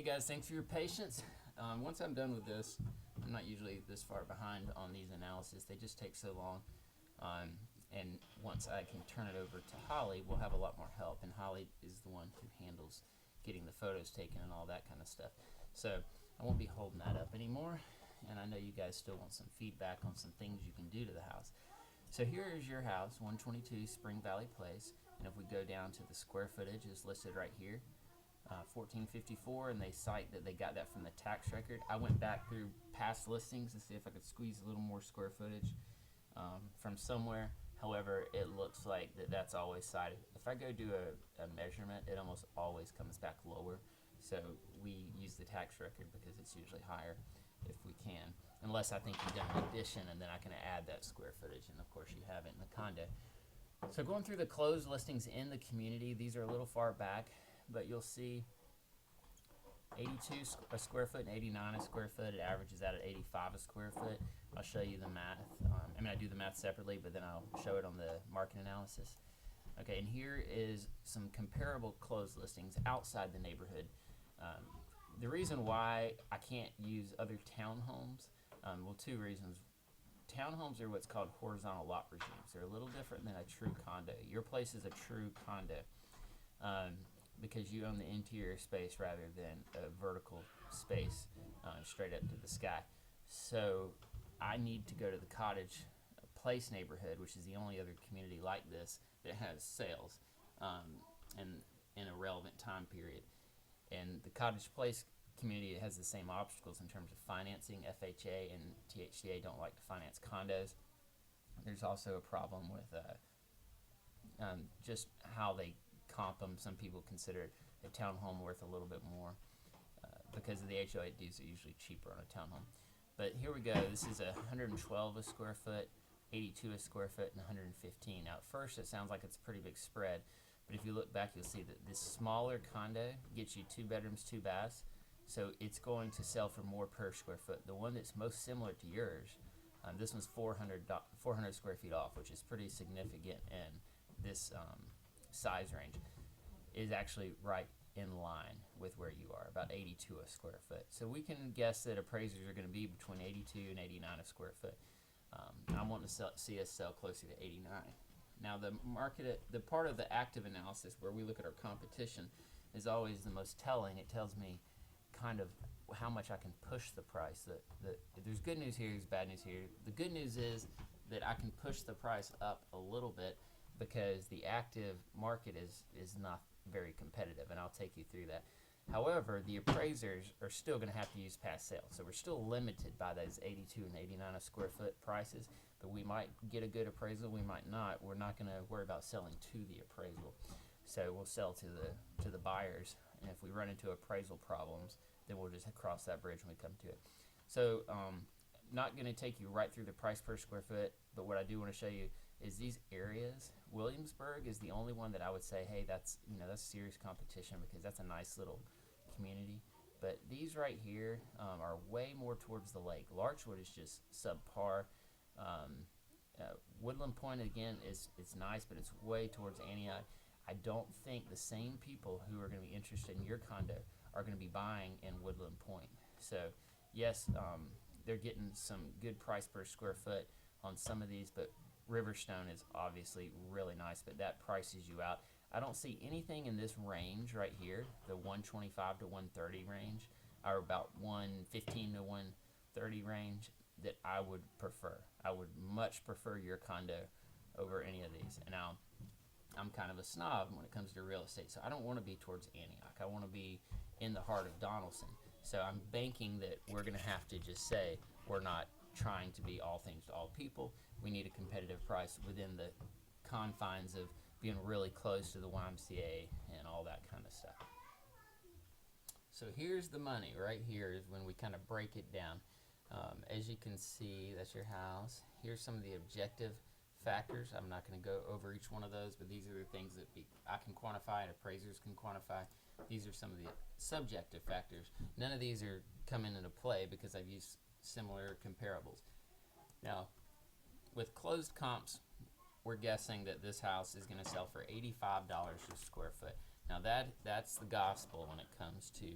Hey guys, thanks for your patience. Once I'm done with this, I'm not usually this far behind on these analysis. They just take so long. And once I can turn it over to Holly, we'll have a lot more help. And Holly is the one who handles getting the photos taken and all that kind of stuff. So I won't be holding that up anymore. And I know you guys still want some feedback on some things you can do to the house. So here is your house, 122 Spring Valley Place. And if we go down to the square footage is listed right here. 1454, and they cite that they got that from the tax record. I went back through past listings to see if I could squeeze a little more square footage from somewhere. However, it looks like that's always cited. If I go do a measurement, it almost always comes back lower. So we use the tax record because it's usually higher if we can, unless I think you've done an addition and then I can add that square footage, and of course you have it in the condo. So going through the closed listings in the community, these are a little far back, but you'll see 82 a square foot and 89 a square foot. It averages out at 85 a square foot. I'll show you the math. I do the math separately, but then I'll show it on the market analysis. Okay, and here is some comparable closed listings outside the neighborhood. The reason why I can't use other townhomes, well, two reasons. Townhomes are what's called horizontal lot regimes. They're a little different than a true condo. Your place is a true condo because you own the interior space rather than a vertical space straight up to the sky. So I need to go to the Cottage Place neighborhood, which is the only other community like this that has sales and in a relevant time period. And the Cottage Place community has the same obstacles in terms of financing. FHA and THCA don't like to finance condos. There's also a problem with just how they comp them. Some people consider a townhome worth a little bit more because of the HOA dues are usually cheaper on a townhome. But here we go. This is 112 a square foot, 82 a square foot, and 115. Now at first it sounds like it's a pretty big spread, but if you look back you'll see that this smaller condo gets you 2 bedrooms, 2 baths, so it's going to sell for more per square foot. The one that's most similar to yours, this one's 400 square feet off, which is pretty significant in this size range, is actually right in line with where you are, about 82 a square foot. So we can guess that appraisers are going to be between 82 and 89 a square foot. I'm wanting to see us sell closer to 89. Now the part of the active analysis where we look at our competition is always the most telling. It tells me kind of how much I can push the price. There's good news here, there's bad news here. The good news is that I can push the price up a little bit because the active market is not very competitive, and I'll take you through that. However, the appraisers are still going to have to use past sales, so we're still limited by those 82 and 89 a square foot prices, but we might get a good appraisal, we might not. We're not going to worry about selling to the appraisal, so we'll sell to the buyers, and if we run into appraisal problems, then we'll just cross that bridge when we come to it. So not going to take you right through the price per square foot, but what I do want to show you is these areas. Williamsburg is the only one that I would say, hey, that's serious competition because that's a nice little community. But these right here are way more towards the lake. Larchwood is just subpar. Woodland Point again it's nice, but it's way towards Antioch. I don't think the same people who are going to be interested in your condo are going to be buying in Woodland Point. So yes, they're getting some good price per square foot on some of these, but Riverstone is obviously really nice, but that prices you out. I don't see anything in this range right here, the 125 to 130 range, or about 115 to 130 range, that I would prefer. I would much prefer your condo over any of these. And now, I'm kind of a snob when it comes to real estate, so I don't want to be towards Antioch. I want to be in the heart of Donaldson. So I'm banking that we're going to have to just say we're not trying to be all things to all people. We need a competitive price within the confines of being really close to the YMCA and all that kind of stuff. So here's the money. Right here is when we kind of break it down. As you can see, that's your house. Here's some of the objective factors. I'm not going to go over each one of those, but these are the things that I can quantify and appraisers can quantify. These are some of the subjective factors. None of these are coming into play because I've used similar comparables. Now, with closed comps, we're guessing that this house is going to sell for $85 a square foot. Now that's the gospel when it comes to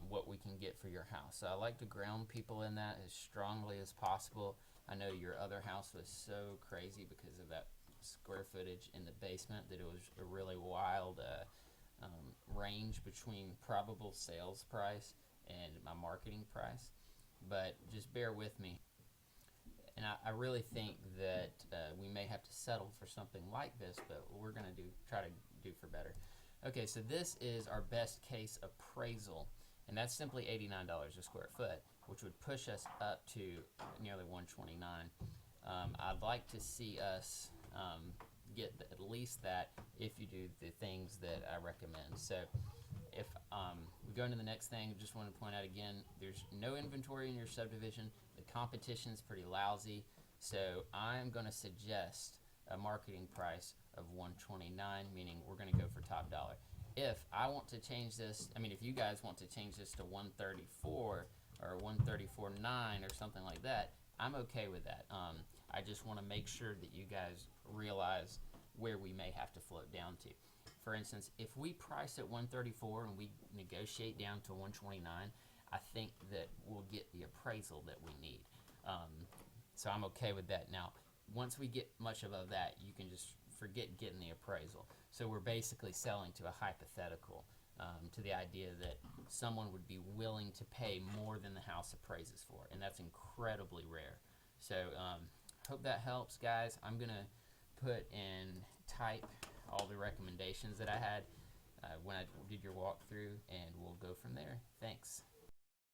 what we can get for your house. So I like to ground people in that as strongly as possible. I know your other house was so crazy because of that square footage in the basement that it was a really wild range between probable sales price and my marketing price. But just bear with me. And I really think that we may have to settle for something like this, but we're going to try to do for better. Okay, so this is our best case appraisal, and that's simply $89 a square foot, which would push us up to nearly 129. I'd like to see us get at least that if you do the things that I recommend. So if we go into the next thing, just want to point out again, there's no inventory in your subdivision. The competition's pretty lousy, so I'm going to suggest a marketing price of 129, meaning we're going to go for top dollar. If I want to change this, I mean, if you guys want to change this to 134 or 134.9 or something like that, I'm okay with that. I just want to make sure that you guys realize where we may have to float down to. For instance, if we price at 134 and we negotiate down to 129, I think that we'll get the appraisal that we need. So I'm okay with that. Now, once we get much above that, you can just forget getting the appraisal. So we're basically selling to a hypothetical, to the idea that someone would be willing to pay more than the house appraises for, and that's incredibly rare. So hope that helps, guys. I'm gonna put in type all the recommendations that I had when I did your walkthrough, and we'll go from there. Thanks.